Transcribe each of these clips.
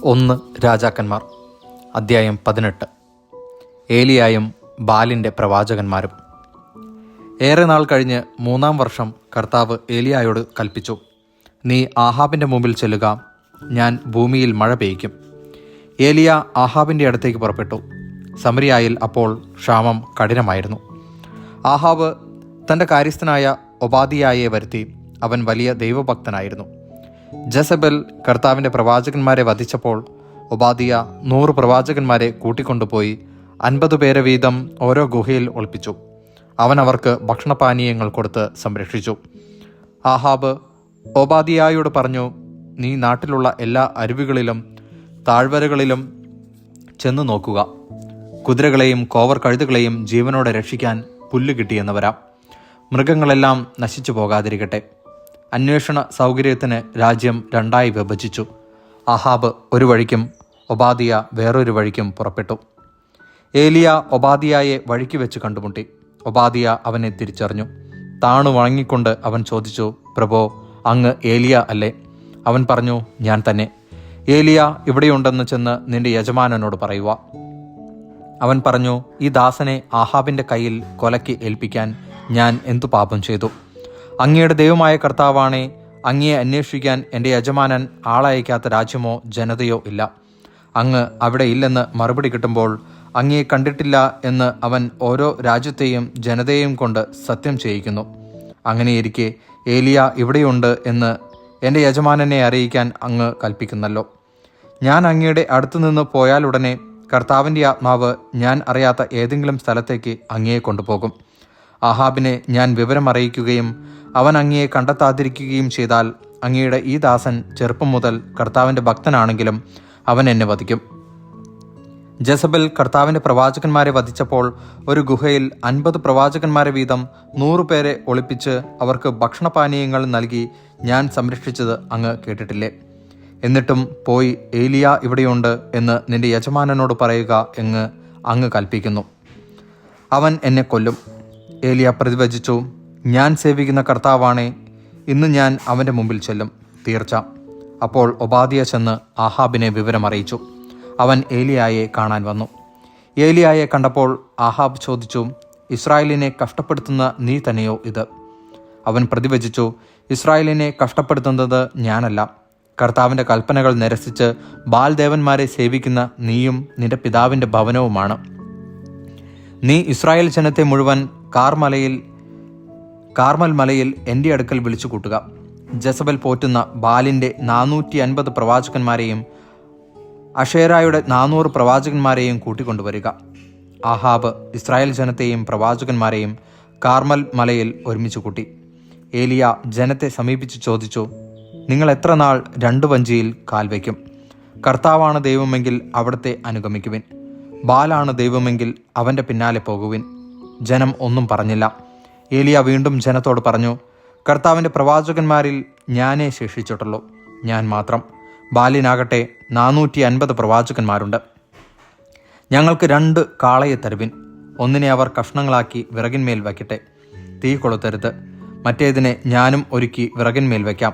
1 രാജാക്കന്മാർ അധ്യായം 18. ഏലിയായും ബാലിൻ്റെ പ്രവാചകന്മാരും. ഏറെ നാൾ കഴിഞ്ഞ് 3-ാം വർഷം കർത്താവ് ഏലിയായോട് കൽപ്പിച്ചു, നീ ആഹാബിൻ്റെ മുമ്പിൽ ചെല്ലുക, ഞാൻ ഭൂമിയിൽ മഴ പെയ്യ്ക്കും. ഏലിയ ആഹാബിൻ്റെ അടുത്തേക്ക് പുറപ്പെട്ടു. സമരിയായിൽ അപ്പോൾ ക്ഷാമം കഠിനമായിരുന്നു. ആഹാബ് തൻ്റെ കാര്യസ്ഥനായ ഒബാദിയായെ വരുത്തി. അവൻ വലിയ ദൈവഭക്തനായിരുന്നു. ജസബൽ കർത്താവിൻ്റെ പ്രവാചകന്മാരെ വധിച്ചപ്പോൾ ഒബാദിയ 100 പ്രവാചകന്മാരെ കൂട്ടിക്കൊണ്ടുപോയി 50 പേരെ വീതം ഓരോ ഗുഹയിൽ ഒളിപ്പിച്ചു. അവൻ അവർക്ക് ഭക്ഷണപാനീയങ്ങൾ കൊടുത്ത് സംരക്ഷിച്ചു. ആഹാബ് ഒബാദിയായോട് പറഞ്ഞു, നീ നാട്ടിലുള്ള എല്ലാ അരുവികളിലും താഴ്വരകളിലും ചെന്ന് നോക്കുക. കുതിരകളെയും കോവർ കഴുതുകളെയും ജീവനോടെ രക്ഷിക്കാൻ പുല്ല് കിട്ടിയെന്ന് വരാം. മൃഗങ്ങളെല്ലാം നശിച്ചു പോകാതിരിക്കട്ടെ. അന്വേഷണ സൗകര്യത്തിന് രാജ്യം 2ആയി വിഭജിച്ചു. ആഹാബ് ഒരു വഴിക്കും ഒബാദിയ വേറൊരു വഴിക്കും പുറപ്പെട്ടു. ഏലിയ ഒബാദിയായെ വഴിക്ക് വെച്ച് കണ്ടുമുട്ടി. ഒബാദിയ അവനെ തിരിച്ചറിഞ്ഞു. താണു വണങ്ങിക്കൊണ്ട് അവൻ ചോദിച്ചു, പ്രഭോ, അങ്ങ് ഏലിയ അല്ലേ? അവൻ പറഞ്ഞു, ഞാൻ തന്നെ. ഏലിയ ഇവിടെയുണ്ടെന്ന് ചെന്ന് നിന്റെ യജമാനനോട് പറയുക. അവൻ പറഞ്ഞു, ഈ ദാസനെ ആഹാബിൻ്റെ കയ്യിൽ കൊലയ്ക്ക് ഏൽപ്പിക്കാൻ ഞാൻ എന്തു പാപം ചെയ്തു? അങ്ങയുടെ ദൈവമായ കർത്താവാണേ, അങ്ങയെ അന്വേഷിക്കാൻ എൻ്റെ യജമാനൻ ആളയക്കാത്ത രാജ്യമോ ജനതയോ ഇല്ല. അങ്ങ് അവിടെ ഇല്ലെന്ന് മറുപടി കിട്ടുമ്പോൾ അങ്ങയെ കണ്ടിട്ടില്ല എന്ന് അവൻ ഓരോ രാജ്യത്തെയും ജനതയെയും കൊണ്ട് സത്യം ചെയ്യിക്കുന്നു. അങ്ങനെയിരിക്കെ ഏലിയ ഇവിടെയുണ്ട് എന്ന് എൻ്റെ യജമാനനെ അറിയിക്കാൻ അങ്ങ് കൽപ്പിക്കുന്നല്ലോ. ഞാൻ അങ്ങയുടെ അടുത്തുനിന്ന് പോയാലുടനെ കർത്താവിൻ്റെ ആത്മാവ് ഞാൻ അറിയാത്ത ഏതെങ്കിലും സ്ഥലത്തേക്ക് അങ്ങയെ കൊണ്ടുപോകും. ആഹാബിനെ ഞാൻ വിവരം അറിയിക്കുകയും അവൻ അങ്ങയെ കണ്ടെത്താതിരിക്കുകയും ചെയ്താൽ അങ്ങയുടെ ഈ ദാസൻ ചെറുപ്പം മുതൽ കർത്താവിൻ്റെ ഭക്തനാണെങ്കിലും അവൻ എന്നെ വധിക്കും. ജസബൽ കർത്താവിൻ്റെ പ്രവാചകന്മാരെ വധിച്ചപ്പോൾ ഒരു ഗുഹയിൽ 50 പ്രവാചകന്മാരെ വീതം 100 പേരെ ഒളിപ്പിച്ച് അവർക്ക് ഭക്ഷണപാനീയങ്ങൾ നൽകി ഞാൻ സംരക്ഷിച്ചത് അങ്ങ് കേട്ടിട്ടില്ലേ? എന്നിട്ടും പോയി ഏലിയ ഇവിടെയുണ്ട് എന്ന് നിന്റെ യജമാനനോട് പറയുക എന്ന് അങ്ങ് കൽപ്പിക്കുന്നു. അവൻ എന്നെ കൊല്ലും. ഏലിയ പ്രതിവചിച്ചു, ഞാൻ സേവിക്കുന്ന കർത്താവാണേ, ഇന്ന് ഞാൻ അവൻ്റെ മുമ്പിൽ ചെല്ലും, തീർച്ച. അപ്പോൾ ഒബാദിയ ചെന്ന് ആഹാബിനെ വിവരമറിയിച്ചു. അവൻ ഏലിയായെ കാണാൻ വന്നു. ഏലിയായെ കണ്ടപ്പോൾ ആഹാബ് ചോദിച്ചു, ഇസ്രായേലിനെ കഷ്ടപ്പെടുത്തുന്ന നീ തന്നെയോ ഇത്? അവൻ പ്രതിവചിച്ചു, ഇസ്രായേലിനെ കഷ്ടപ്പെടുത്തുന്നത് ഞാനല്ല, കർത്താവിൻ്റെ കൽപ്പനകൾ നിരസിച്ച് ബാൽദേവന്മാരെ സേവിക്കുന്ന നീയും നിന്റെ പിതാവിൻ്റെ ഭവനവുമാണ്. നീ ഇസ്രായേൽ ജനത്തെ മുഴുവൻ കാർമൽ മലയിൽ എൻ്റെ അടുക്കൽ വിളിച്ചു കൂട്ടുക. ജസബൽ പോറ്റുന്ന ബാലിൻ്റെ 450 പ്രവാചകന്മാരെയും അഷേരായുടെ 400 പ്രവാചകന്മാരെയും കൂട്ടിക്കൊണ്ടുവരിക. ആഹാബ് ഇസ്രായേൽ ജനത്തെയും പ്രവാചകന്മാരെയും കാർമൽ മലയിൽ ഒരുമിച്ച് കൂട്ടി. ഏലിയ ജനത്തെ സമീപിച്ച് ചോദിച്ചു, നിങ്ങൾ എത്ര നാൾ 2 വഞ്ചിയിൽ കാൽ വയ്ക്കും? കർത്താവാണ് ദൈവമെങ്കിൽ അവിടുത്തെ അനുഗമിക്കുവിൻ, ബാലാണ് ദൈവമെങ്കിൽ അവൻ്റെ പിന്നാലെ പോകുവിൻ. ജനം ഒന്നും പറഞ്ഞില്ല. ഏലിയ വീണ്ടും ജനത്തോട് പറഞ്ഞു, കർത്താവിൻ്റെ പ്രവാചകന്മാരിൽ ഞാനേ ശേഷിച്ചിട്ടുള്ളൂ, ഞാൻ മാത്രം. ബാലിനാകട്ടെ 450 പ്രവാചകന്മാരുണ്ട്. ഞങ്ങൾക്ക് 2 കാളയെ തരുവിൻ. ഒന്നിനെ അവർ കഷ്ണങ്ങളാക്കി വിറകിന്മേൽ വയ്ക്കട്ടെ, തീ കൊളുത്തരുത്. മറ്റേതിനെ ഞാനും ഒരുക്കി വിറകിന്മേൽ വയ്ക്കാം,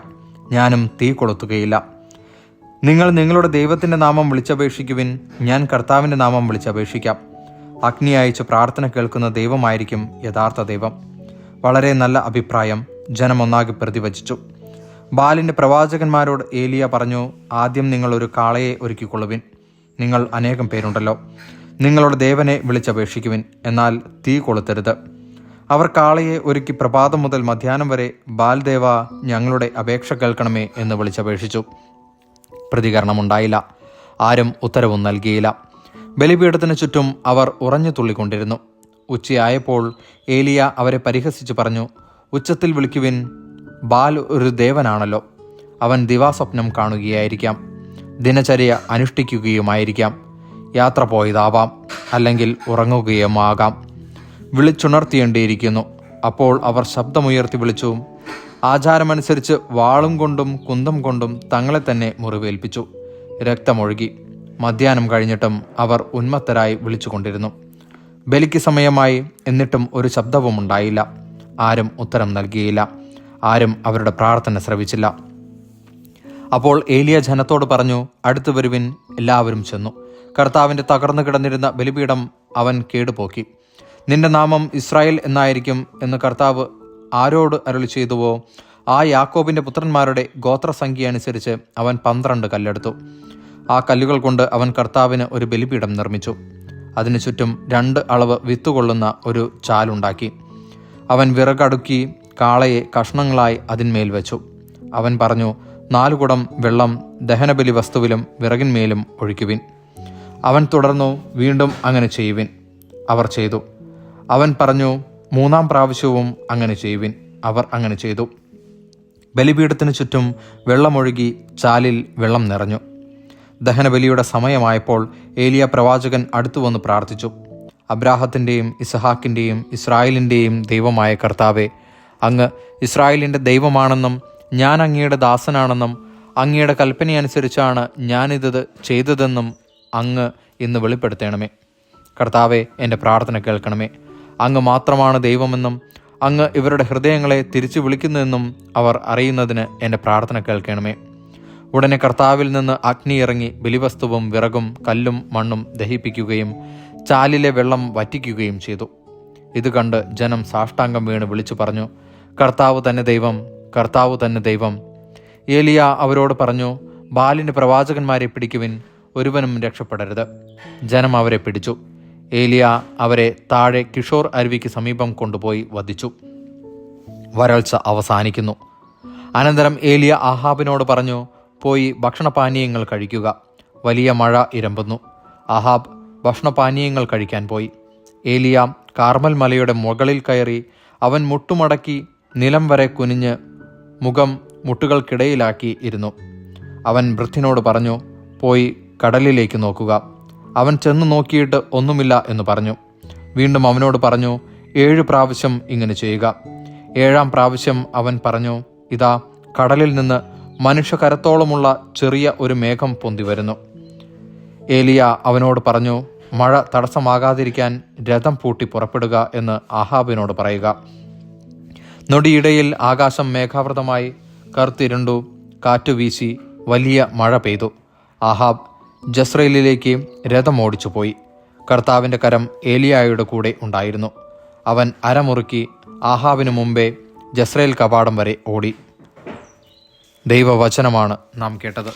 ഞാനും തീ കൊളുത്തുകയില്ല. നിങ്ങൾ നിങ്ങളുടെ ദൈവത്തിൻ്റെ നാമം വിളിച്ചപേക്ഷിക്കുവിൻ, ഞാൻ കർത്താവിൻ്റെ നാമം വിളിച്ചപേക്ഷിക്കാം. അഗ്നി അയച്ച് പ്രാർത്ഥന കേൾക്കുന്ന ദൈവമായിരിക്കും യഥാർത്ഥ ദൈവം. വളരെ നല്ല അഭിപ്രായം. ജനമൊന്നാകെ പ്രതിവചിച്ചു. ബാലിൻ്റെ പ്രവാചകന്മാരോട് ഏലിയ പറഞ്ഞു, ആദ്യം നിങ്ങൾ ഒരു കാളയെ ഒരുക്കിക്കൊള്ളുവിൻ. നിങ്ങൾ അനേകം പേരുണ്ടല്ലോ, നിങ്ങളുടെ ദേവനെ വിളിച്ചപേക്ഷിക്കുവിൻ, എന്നാൽ തീ കൊളുത്തരുത്. അവർ കാളയെ ഒരുക്കി പ്രഭാതം മുതൽ മധ്യാഹ്നം വരെ, ബാൽദേവ, ഞങ്ങളുടെ അപേക്ഷ കേൾക്കണമേ എന്ന് വിളിച്ചപേക്ഷിച്ചു. പ്രതികരണമുണ്ടായില്ല. ആരും ഉത്തരവും നൽകിയില്ല. ബലിപീഠത്തിന് ചുറ്റും അവർ ഉറഞ്ഞു തുള്ളിക്കൊണ്ടിരുന്നു. ഉച്ചയായപ്പോൾ ഏലിയ അവരെ പരിഹസിച്ച് പറഞ്ഞു, ഉച്ചത്തിൽ വിളിക്കുവിൻ, ബാൽ ഒരു ദേവനാണല്ലോ. അവൻ ദിവാസ്വപ്നം കാണുകയായിരിക്കാം, ദിനചര്യ അനുഷ്ഠിക്കുകയുമായിരിക്കാം, യാത്ര പോയതാവാം, അല്ലെങ്കിൽ ഉറങ്ങുകയുമാകാം. വിളിച്ചുണർത്തേണ്ടിയിരിക്കുന്നു. അപ്പോൾ അവർ ശബ്ദമുയർത്തി വിളിച്ചു. ആചാരമനുസരിച്ച് വാളും കൊണ്ടും കുന്തം കൊണ്ടും തങ്ങളെ തന്നെ മുറിവേൽപ്പിച്ചു. രക്തമൊഴുകി. മധ്യാഹ്നം കഴിഞ്ഞിട്ടും അവർ ഉന്മത്തരായി വിളിച്ചുകൊണ്ടിരുന്നു. ബലിക്ക് സമയമായി, എന്നിട്ടും ഒരു ശബ്ദവും ഉണ്ടായില്ല. ആരും ഉത്തരം നൽകിയില്ല. ആരും അവരുടെ പ്രാർത്ഥന ശ്രവിച്ചില്ല. അപ്പോൾ ഏലിയ ജനത്തോട് പറഞ്ഞു, അടുത്തു വരുവിൻ. എല്ലാവരും ചെന്നു. കർത്താവിൻ്റെ തകർന്നു കിടന്നിരുന്ന ബലിപീഠം അവൻ കേടുപോക്കി. നിന്റെ നാമം ഇസ്രായേൽ എന്നായിരിക്കും എന്ന് കർത്താവ് ആരോട് അരുളി ചെയ്തുവോ ആ യാക്കോബിൻ്റെ പുത്രന്മാരുടെ ഗോത്രസംഖ്യ അനുസരിച്ച് അവൻ 12 കല്ലെടുത്തു. ആ കല്ലുകൾ കൊണ്ട് അവൻ കർത്താവിന് ഒരു ബലിപീഠം നിർമ്മിച്ചു. അതിനു ചുറ്റും 2 അളവ് വിത്തുകൊള്ളുന്ന ഒരു ചാലുണ്ടാക്കി. അവൻ വിറകടുക്കി കാളയെ കഷ്ണങ്ങളായി അതിന്മേൽ വെച്ചു. അവൻ പറഞ്ഞു, 4 കുടം വെള്ളം ദഹനബലി വസ്തുവിലും വിറകിന്മേലും ഒഴിക്കുവിൻ. അവൻ തുടർന്നു, വീണ്ടും അങ്ങനെ ചെയ്യുവിൻ. അവർ ചെയ്തു. അവൻ പറഞ്ഞു, 3-ാം പ്രാവശ്യവും അങ്ങനെ ചെയ്യുവിൻ. അവർ അങ്ങനെ ചെയ്തു. ബലിപീഠത്തിനു ചുറ്റും വെള്ളമൊഴുകി ചാലിൽ വെള്ളം നിറഞ്ഞു. ദഹനബലിയുടെ സമയമായപ്പോൾ ഏലിയ പ്രവാചകൻ അടുത്തുവന്ന് പ്രാർത്ഥിച്ചു. അബ്രാഹത്തിൻ്റെയും ഇസഹാക്കിൻ്റെയും ഇസ്രായേലിൻ്റെയും ദൈവമായ കർത്താവെ, അങ്ങ് ഇസ്രായേലിൻ്റെ ദൈവമാണെന്നും ഞാൻ അങ്ങയുടെ ദാസനാണെന്നും അങ്ങയുടെ കൽപ്പനയനുസരിച്ചാണ് ഞാനിത് ചെയ്തതെന്നും അങ്ങ് ഇന്ന് വെളിപ്പെടുത്തണമേ. കർത്താവെ, എൻ്റെ പ്രാർത്ഥന കേൾക്കണമേ. അങ്ങ് മാത്രമാണ് ദൈവമെന്നും അങ്ങ് ഇവരുടെ ഹൃദയങ്ങളെ തിരിച്ചു വിളിക്കുന്നുവെന്നും അവർ അറിയുന്നതിന് എൻ്റെ പ്രാർത്ഥന കേൾക്കണമേ. ഉടനെ കർത്താവിൽ നിന്ന് അഗ്നി ഇറങ്ങി ബലിവസ്തുവും വിറകും കല്ലും മണ്ണും ദഹിപ്പിക്കുകയും ചാലിലെ വെള്ളം വറ്റിക്കുകയും ചെയ്തു. ഇത് കണ്ട് ജനം സാഷ്ടാംഗം വീണ് വിളിച്ചു പറഞ്ഞു, കർത്താവ് തന്നെ ദൈവം, കർത്താവ് തന്നെ ദൈവം. ഏലിയ അവരോട് പറഞ്ഞു, ബാലിൻ്റെ പ്രവാചകന്മാരെ പിടിക്കുവിൻ, ഒരുവനും രക്ഷപ്പെടരുത്. ജനം അവരെ പിടിച്ചു. ഏലിയ അവരെ താഴെ കിഷോർ അരുവിക്ക് സമീപം കൊണ്ടുപോയി വധിച്ചു. വരൾച്ച അവസാനിക്കുന്നു. അനന്തരം ഏലിയ ആഹാബിനോട് പറഞ്ഞു, പോയി ഭക്ഷണപാനീയങ്ങൾ കഴിക്കുക. വലിയ മഴ ഇരമ്പുന്നു. ആഹാബ് ഭക്ഷണപാനീയങ്ങൾ കഴിക്കാൻ പോയി. ഏലിയ കാർമൽ മലയുടെ മുകളിൽ കയറി അവൻ മുട്ടുമടക്കി നിലം വരെ കുനിഞ്ഞ് മുഖം മുട്ടുകൾക്കിടയിലാക്കി ഇരുന്നു. അവൻ വൃദ്ധനോട് പറഞ്ഞു, പോയി കടലിലേക്ക് നോക്കുക. അവൻ ചെന്ന് നോക്കിയിട്ട് ഒന്നുമില്ല എന്ന് പറഞ്ഞു. വീണ്ടും അവനോട് പറഞ്ഞു, 7 പ്രാവശ്യം ഇങ്ങനെ ചെയ്യുക. 7-ാം പ്രാവശ്യം അവൻ പറഞ്ഞു, ഇതാ കടലിൽ നിന്ന് മനുഷ്യകരത്തോളമുള്ള ചെറിയ ഒരു മേഘം പൊന്തി വരുന്നു. ഏലിയ അവനോട് പറഞ്ഞു, മഴ തടസ്സമാകാതിരിക്കാൻ രഥം പൂട്ടി പുറപ്പെടുക എന്ന് ആഹാബിനോട് പറയുക. നൊടിയിടയിൽ ആകാശം മേഘാവൃതമായി കറുത്തിരുണ്ടു. കാറ്റുവീശി വലിയ മഴ പെയ്തു. ആഹാബ് ജസ്രയേലിലേക്ക് രഥം ഓടിച്ചു പോയി. കർത്താവിൻ്റെ കരം ഏലിയായുടെ കൂടെ ഉണ്ടായിരുന്നു. അവൻ അരമുറുക്കി ആഹാബിനു മുമ്പേ ജസ്രയേൽ കവാടം വരെ ഓടി. ദൈവവചനമാണ് നാം കേട്ടത്.